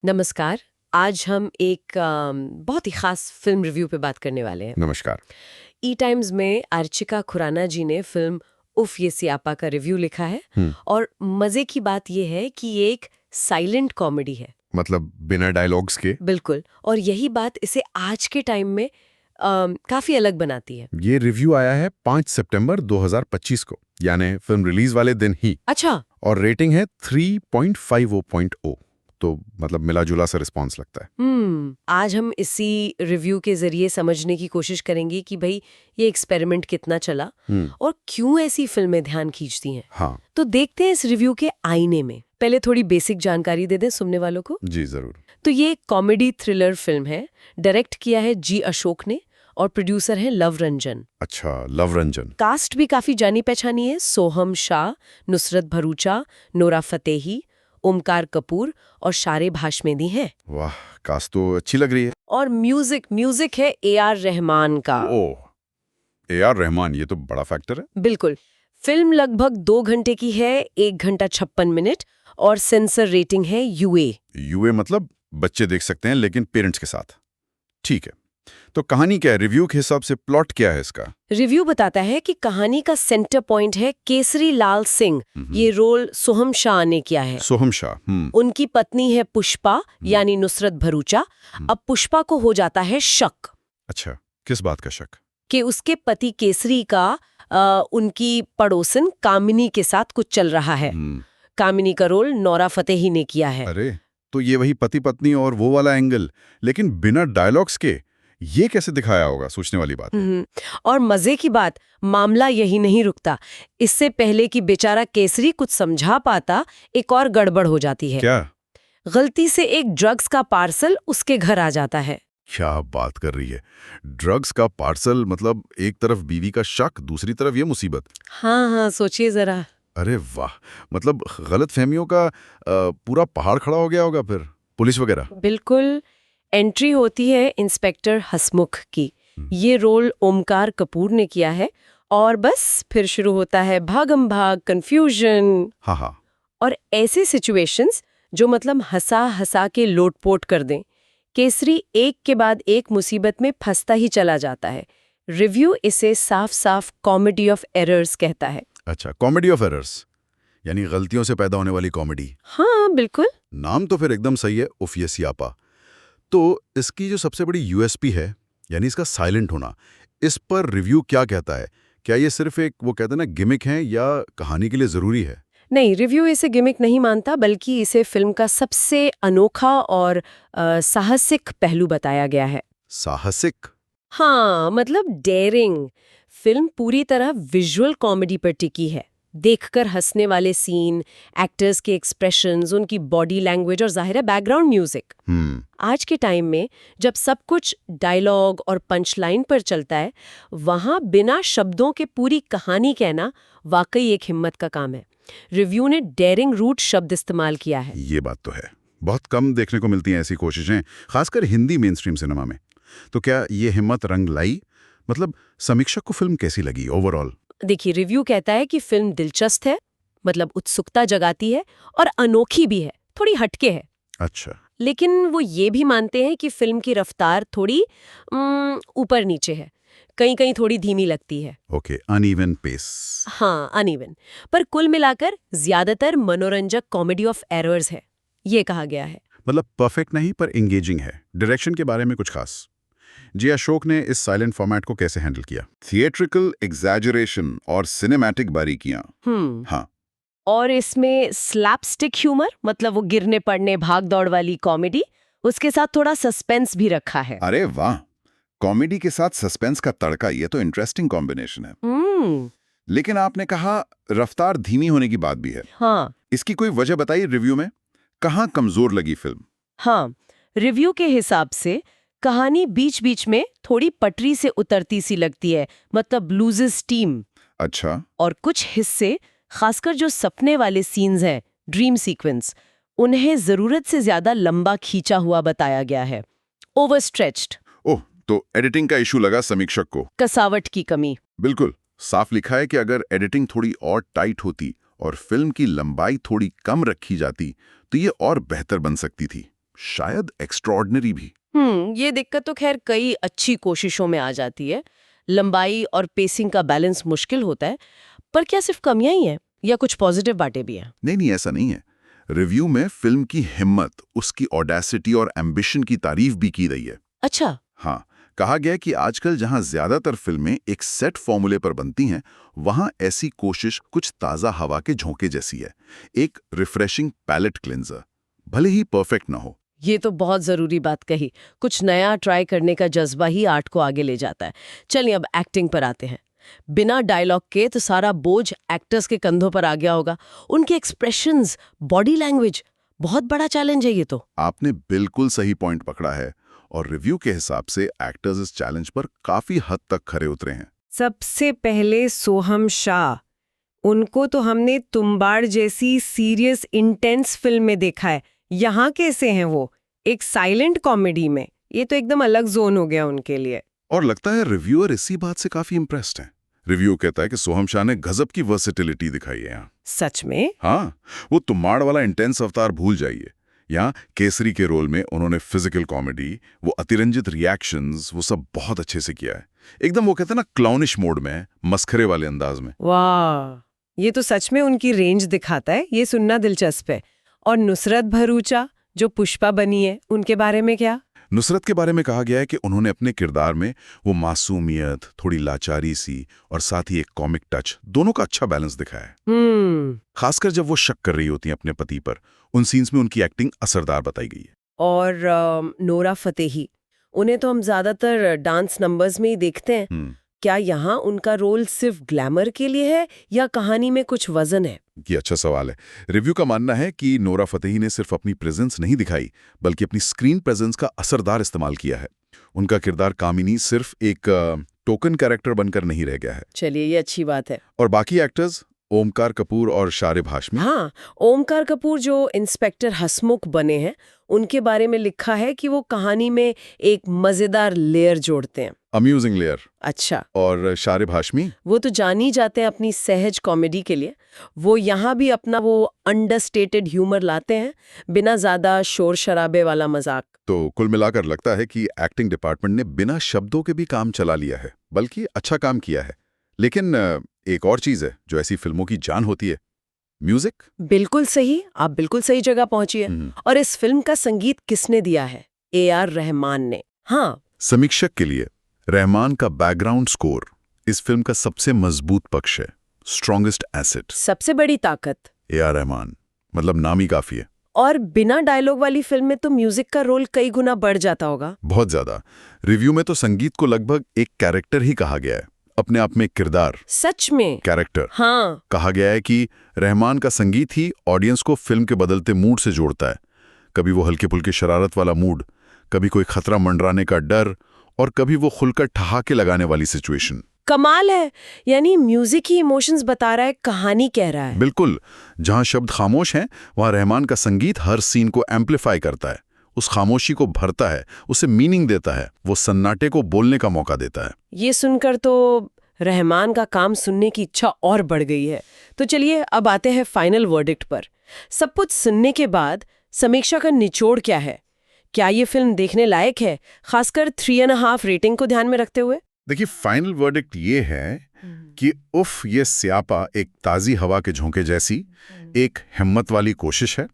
नमस्कार। आज हम एक बहुत ही खास फिल्म रिव्यू पे बात करने वाले हैं। नमस्कार। ई टाइम्स में अर्चिका खुराना जी ने फिल्म उफ ये सियापा का रिव्यू लिखा है और मजे की बात ये है कि ये एक साइलेंट कॉमेडी है। मतलब बिना डायलॉग्स के। बिल्कुल, और यही बात इसे आज के टाइम में काफी अलग बनाती है। ये रिव्यू आया है 5 सितंबर 2025 को, यानी फिल्म रिलीज वाले दिन ही। अच्छा। और रेटिंग है 3.50.0, तो मतलब मिला जुला सा रिस्पॉन्स लगता है। आज हम इसी रिव्यू के जरिए समझने की कोशिश करेंगे कि भाई ये एक्सपेरिमेंट कितना चला और क्यों ऐसी फिल्में ध्यान खींचती हैं। हाँ तो देखते हैं इस रिव्यू के आईने में। पहले थोड़ी बेसिक जानकारी दे दें सुनने वालों को। जी जरूर। तो ये एक कॉमेडी थ्रिलर फिल्म है। डायरेक्ट किया है जी अशोक ने और प्रोड्यूसर है लव रंजन। अच्छा, लव रंजन। कास्ट भी काफी जानी पहचानी है। सोहम शाह, नुसरत भरूचा, नोरा फतेही, ओमकार कपूर और शारे भाशमेदी हैं। वाह, कास्ट तो अच्छी लग रही है। और म्यूजिक है AR रहमान का। ओह, AR रहमान, ये तो बड़ा फैक्टर है। बिल्कुल। फिल्म लगभग 2 घंटे की है, 1 घंटा 56 मिनट, और सेंसर रेटिंग है UA मतलब बच्चे देख सकते हैं लेकिन पेरेंट्स के साथ। ठीक है, तो कहानी क्या है? रिव्यू के हिसाब से प्लॉट क्या है इसका? रिव्यू बताता है कि कहानी का सेंटर पॉइंट है केसरी लाल सिंह। ये रोल सोहम शाह ने किया है। सोहम शाह। उनकी पत्नी है पुष्पा यानी नुसरत भरूचा। अब पुष्पा को हो जाता है शक। अच्छा, किस बात का शक? कि उसके पति केसरी का उनकी पड़ोसन कामिनी के साथ कुछ चल रहा है। कामिनी का रोल नोरा फतेही ने किया है। अरे, तो ये वही पति पत्नी और वो वाला एंगल, लेकिन बिना डायलॉग्स के ये कैसे दिखाया होगा? सोचने वाली बात है। और मजे की बात, मामला यही नहीं रुकता। इससे पहले कि बेचारा केसरी कुछ समझा पाता, एक और गड़बड़ हो जाती है। क्या? गलती से एक ड्रग्स का पार्सल उसके घर आ जाता है। क्या बात कर रही है? ड्रग्स का पार्सल, मतलब एक तरफ बीवी का शक, दूसरी तरफ ये मुसीबत। हाँ, सोचिए जरा। अरे वाह, मतलब गलत फहमियों का पूरा पहाड़ खड़ा हो गया होगा फिर। पुलिस वगैरह? बिल्कुल। एंट्री होती है इंस्पेक्टर हसमुख की। ये रोल ओमकार कपूर ने किया है। और बस फिर शुरू होता है भागम भाग, कंफ्यूजन। हाँ। और ऐसे सिचुएशंस जो मतलब हंसा हंसा के लोटपोट कर दें। केसरी एक के बाद एक मुसीबत में फंसता ही चला जाता है। रिव्यू इसे साफ साफ कॉमेडी ऑफ एरर्स कहता है। अच्छा, कॉमेडी ऑफ एरर्स, यानी गलतियों से पैदा होने वाली कॉमेडी। हाँ बिल्कुल। नाम तो फिर एकदम सही है, उफ ये सियापा। तो इसकी जो सबसे बड़ी यूएसपी है, यानी इसका साइलेंट होना, इस पर रिव्यू क्या कहता है? क्या ये सिर्फ एक, वो कहते हैं ना, गिमिक है, या कहानी के लिए जरूरी है? नहीं, रिव्यू इसे गिमिक नहीं मानता, बल्कि इसे फिल्म का सबसे अनोखा और साहसिक पहलू बताया गया है। साहसिक? हाँ, मतलब डेयरिंग। फिल्म पूरी तरह विजुअल कॉमेडी पर टिकी है। देखकर हंसने वाले सीन, एक्टर्स के एक्सप्रेशंस, उनकी बॉडी लैंग्वेज और जाहिर है बैकग्राउंड म्यूजिक। आज के टाइम में जब सब कुछ डायलॉग और पंच लाइन पर चलता है, वहां बिना शब्दों के पूरी कहानी कहना वाकई एक हिम्मत का काम है। रिव्यू ने डेयरिंग रूट शब्द इस्तेमाल किया है। ये बात तो है, बहुत कम देखने को मिलती हैं ऐसी कोशिशें, खासकर हिंदी मेन स्ट्रीम सिनेमा में। तो क्या ये हिम्मत रंग लाई? मतलब समीक्षक को फिल्म कैसी लगी ओवरऑल? देखिए, रिव्यू कहता है कि फिल्म दिलचस्प है, मतलब उत्सुकता जगाती है, और अनोखी भी है, थोड़ी हटके है। अच्छा। लेकिन वो ये भी मानते हैं कि फिल्म की रफ्तार थोड़ी ऊपर नीचे है, कहीं कहीं थोड़ी धीमी लगती है। Okay, uneven pace. हाँ, अनइवन। पर कुल मिलाकर ज्यादातर मनोरंजक कॉमेडी ऑफ एरर्स है, ये कहा गया है। मतलब परफेक्ट नहीं पर एंगेजिंग है। डायरेक्शन के बारे में कुछ खास? जी अशोक ने इस साइलेंट फॉर्मेट को कैसे हैंडल किया? थिएट्रिकल एग्जैजरेशन और सिनेमैटिक बारीकियां। हाँ, और इसमें स्लैपस्टिक ह्यूमर, मतलब वो गिरने पड़ने भाग दौड़ वाली कॉमेडी, उसके साथ थोड़ा सस्पेंस भी रखा है। अरे वाह, कॉमेडी के साथ सस्पेंस का तड़का, ये तो इंटरेस्टिंग कॉम्बिनेशन है। लेकिन आपने कहा रफ्तार धीमी होने की बात भी है। हाँ। इसकी कोई वजह बताइए रिव्यू में, कहाँ कमजोर लगी फिल्म? हाँ, रिव्यू के हिसाब से कहानी बीच बीच में थोड़ी पटरी से उतरती सी लगती है, मतलब लूजेस स्टीम। अच्छा। और कुछ हिस्से, खासकर जो सपने वाले सीन्स हैं, ड्रीम सीक्वेंस, उन्हें जरूरत से ज्यादा लंबा खींचा हुआ बताया गया है। ओवरस्ट्रेच्ड। ओह, तो एडिटिंग का इशू लगा समीक्षक को? कसावट की कमी। बिल्कुल, साफ लिखा है कि अगर एडिटिंग थोड़ी और टाइट होती और फिल्म की लंबाई थोड़ी कम रखी जाती तो ये और बेहतर बन सकती थी। शायद एक्स्ट्रॉर्डिनरी भी। ये दिक्कत तो खैर कई अच्छी कोशिशों में आ जाती है। लंबाई और पेसिंग का बैलेंस मुश्किल होता है, पर क्या सिर्फ कमियां ही हैं या कुछ पॉजिटिव बातें भी हैं? नहीं, ऐसा नहीं है। रिव्यू में फिल्म की हिम्मत, उसकी ऑडेसिटी और एम्बिशन की तारीफ भी की गई है। अच्छा। हाँ, कहा गया कि आजकल जहां ज्यादातर फिल्में एक सेट फॉर्मूले पर बनती हैं, वहां ऐसी कोशिश कुछ ताजा हवा के झोंके जैसी है, एक रिफ्रेशिंग पैलेट क्लिंजर, भले ही परफेक्ट ना हो। ये तो बहुत जरूरी बात कही। कुछ नया ट्राई करने का जज्बा ही आर्ट को आगे ले जाता है। चलिए अब एक्टिंग पर आते हैं। बिना डायलॉग के तो सारा बोझ एक्टर्स के कंधों पर आ गया होगा। उनके एक्सप्रेशंस, बॉडी लैंग्वेज, बहुत बड़ा चैलेंज है ये तो। आपने बिल्कुल सही पॉइंट पकड़ा है, और रिव्यू के हिसाब से एक्टर्स इस चैलेंज पर काफी हद तक खरे उतरे हैं। सबसे पहले सोहम शाह, उनको तो हमने तुम्बाड़ जैसी सीरियस इंटेंस फिल्म में देखा है। यहाँ कैसे हैं वो एक साइलेंट कॉमेडी में? ये तो एकदम अलग जोन हो गया उनके लिए। और लगता है रिव्यूअर इसी बात से काफी इम्प्रेस्ड हैं। रिव्यू कहता है कि सोहम शाह ने गजब की वर्सेटिलिटी दिखाई है यहाँ। सच में? हाँ, वो तुम्बाड़ वाला इंटेंस अवतार भूल जाइए। यहाँ केसरी के रोल में उन्होंने फिजिकल कॉमेडी, वो अतिरंजित रिएक्शंस, वो सब बहुत अच्छे से किया है। एकदम वो कहते हैं ना, क्लाउनिश मोड में, मस्खरे वाले अंदाज में। वाह, ये तो सच में उनकी रेंज दिखाता है। ये सुनना दिलचस्प है। और नुसरत भरूचा जो पुष्पा बनी है, उनके बारे में क्या? नुसरत के बारे में कहा गया है कि उन्होंने अपने किरदार में वो मासूमियत, थोड़ी लाचारी सी और साथ ही एक कॉमिक टच, दोनों का अच्छा बैलेंस दिखाया है। खासकर जब वो शक कर रही होती हैं अपने पति पर, उन सीन्स में उनकी एक्टिंग असरदार बताई गई है। और नोरा फतेही, उन्हें तो हम ज्यादातर डांस नंबर्स में ही देखते हैं। क्या यहाँ उनका रोल सिर्फ ग्लैमर के लिए है या कहानी में कुछ वजन है? ये अच्छा सवाल है। रिव्यू का मानना है कि नोरा फतेही ने सिर्फ अपनी प्रेजेंस नहीं दिखाई, बल्कि अपनी स्क्रीन प्रेजेंस का असरदार इस्तेमाल किया है। उनका किरदार कामिनी सिर्फ एक टोकन कैरेक्टर बनकर नहीं रह गया है। चलिए, ये अच्छी बात है। और बाकी एक्टर्स, ओमकार कपूर और शारिब हाशमी। हाँ, ओमकार कपूर जो इंस्पेक्टर हसमुख बने हैं, उनके बारे में लिखा है कि वो कहानी में एक मजेदार लेयर जोड़ते हैं। Amusing layer. अच्छा। और शारिब हाशमी, वो तो जान ही जाते हैं अपनी सहज कॉमेडी के लिए। वो यहाँ भी अपना वो अंडरस्टेटेड ह्यूमर लाते हैं, बिना ज्यादा शोर शराबे वाला मजाक। तो कुल मिलाकर लगता है कि एक्टिंग डिपार्टमेंट ने बिना शब्दों के भी काम चला लिया है, बल्कि अच्छा काम किया है। लेकिन एक और चीज है जो ऐसी फिल्मों की जान होती है, म्यूजिक। बिल्कुल सही, आप बिल्कुल सही जगह पहुंची है। और इस फिल्म का संगीत किसने दिया है? AR रहमान ने। हाँ, समीक्षक के लिए रहमान का बैकग्राउंड स्कोर इस फिल्म का सबसे मजबूत पक्ष है, स्ट्रॉन्गेस्ट एसेट। सबसे बड़ी ताकत AR रहमान, मतलब नाम ही काफी है। और बिना डायलॉग वाली फिल्म में तो म्यूजिक का रोल कई गुना बढ़ जाता होगा। बहुत ज्यादा। रिव्यू में तो संगीत को लगभग एक कैरेक्टर ही कहा गया है, अपने आप में एक किरदार। सच में? कैरेक्टर। हाँ। कहा गया है कि रहमान का संगीत ही ऑडियंस को फिल्म के बदलते मूड से जोड़ता है। कभी वो हल्के फुल्के शरारत वाला मूड, कभी कोई खतरा मंडराने का डर, और कभी वो खुलकर ठहाके लगाने वाली सिचुएशन। कमाल है, यानी म्यूजिक ही इमोशंस बता रहा है, कहानी कह रहा है। बिल्कुल। जहां शब्द खामोश हैं, वहां रहमान का संगीत हर सीन को एम्पलीफाई करता है, उस खामोशी को भरता है, उसे मीनिंग देता है, वो सन्नाटे को बोलने का मौका देता है। ये सुनकर तो रहमान का काम सुनने की इच्छा और बढ़ गई है। तो चलिए अब आते हैं फाइनल वर्डिक्ट पर। सब कुछ सुनने के बाद समीक्षा का निचोड़ क्या है? क्या ये फिल्म देखने लायक है, खासकर 3.5 रेटिंग को ध्यान में रखते हुए? देखिए, फाइनल वर्डिक्ट ये है कि उफ, ये स्यापा एक ताज़ी हवा के झोंके जैसी एक हिम्मत वाली कोशिश है।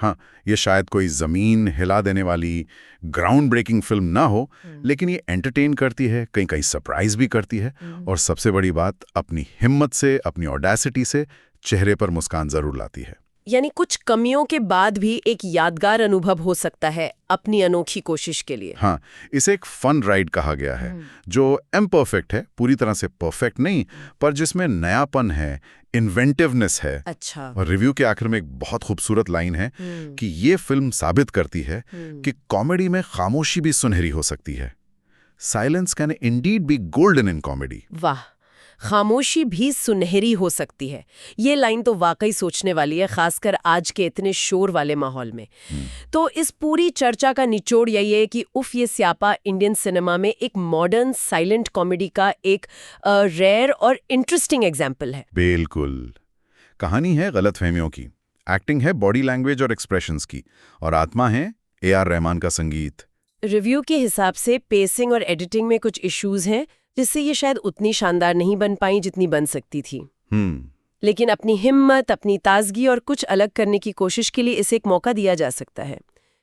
हाँ, ये शायद कोई ज़मीन हिला देने वाली ग्राउंड ब्रेकिंग फिल्म ना हो, लेकिन ये एंटरटेन करती है, कहीं कहीं सरप्राइज भी करती है, और सबसे बड़ी बात, अपनी हिम्मत से, अपनी ऑडेसिटी से चेहरे पर मुस्कान जरूर लाती है। यानी कुछ कमियों के बाद भी एक यादगार अनुभव हो सकता है अपनी अनोखी कोशिश के लिए। हाँ, इसे एक फन राइड कहा गया है, जो इम्परफेक्ट है, पूरी तरह से परफेक्ट नहीं, पर जिसमें नयापन है, इन्वेंटिवनेस है। अच्छा। और रिव्यू के आखिर में एक बहुत खूबसूरत लाइन है कि ये फिल्म साबित करती है कि कॉमेडी में खामोशी भी सुनहरी हो सकती है। Silence can indeed be golden in comedy. वाह, खामोशी भी सुनहरी हो सकती है। ये लाइन तो वाकई सोचने वाली है, खासकर आज के इतने शोर वाले माहौल में। तो इस पूरी चर्चा का निचोड़ यही है कि उफ, ये स्यापा इंडियन सिनेमा में एक मॉडर्न साइलेंट कॉमेडी का एक रेयर और इंटरेस्टिंग एग्जाम्पल है। बिल्कुल। कहानी है गलतफहमियों की, एक्टिंग है बॉडी लैंग्वेज और एक्सप्रेशंस की, और आत्मा है AR रहमान का संगीत। रिव्यू के हिसाब से पेसिंग और एडिटिंग में कुछ इश्यूज हैं, जिससे ये शायद उतनी शानदार नहीं बन पाई जितनी बन सकती थी। लेकिन अपनी हिम्मत, अपनी ताजगी और कुछ अलग करने की कोशिश के लिए इसे एक मौका दिया जा सकता है।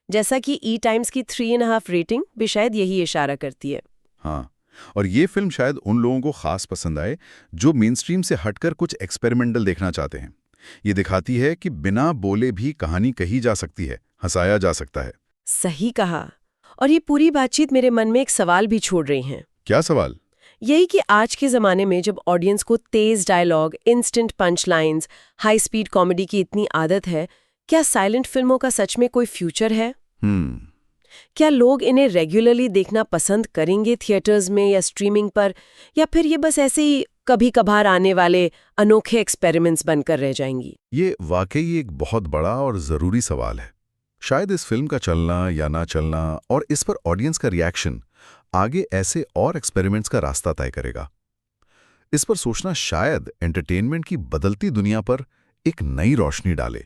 जैसा कि ई टाइम्स की 3.5 रेटिंग भी शायद यही इशारा करती है। हाँ, और ये फिल्म शायद उन लोगों को खास पसंद आए जो मेनस्ट्रीम से हटकर कुछ एक्सपेरिमेंटल देखना चाहते हैं। ये दिखाती है कि बिना बोले भी कहानी कही जा सकती है, हंसाया जा सकता है। सही कहा। और ये पूरी बातचीत मेरे मन में एक सवाल भी छोड़ रही है। क्या सवाल? यही कि आज के ज़माने में जब ऑडियंस को तेज dialogue, instant punch lines, high speed comedy की इतनी आदत है, क्या साइलेंट फिल्मों का सच में कोई फ्यूचर है? क्या लोग इन्हें रेगुलरली देखना पसंद करेंगे थिएटर्स में या स्ट्रीमिंग पर, या फिर ये बस ऐसे ही कभी कभार आने वाले अनोखे एक्सपेरिमेंट्स बनकर रह जाएंगी? ये वाकई एक बहुत बड़ा और ज़रूरी सवाल है। शायद इस फिल्म का चलना या ना चलना और इस पर ऑडियंस का रिएक्शन आगे ऐसे और एक्सपेरिमेंट्स का रास्ता तय करेगा। इस पर सोचना शायद एंटरटेनमेंट की बदलती दुनिया पर एक नई रोशनी डाले।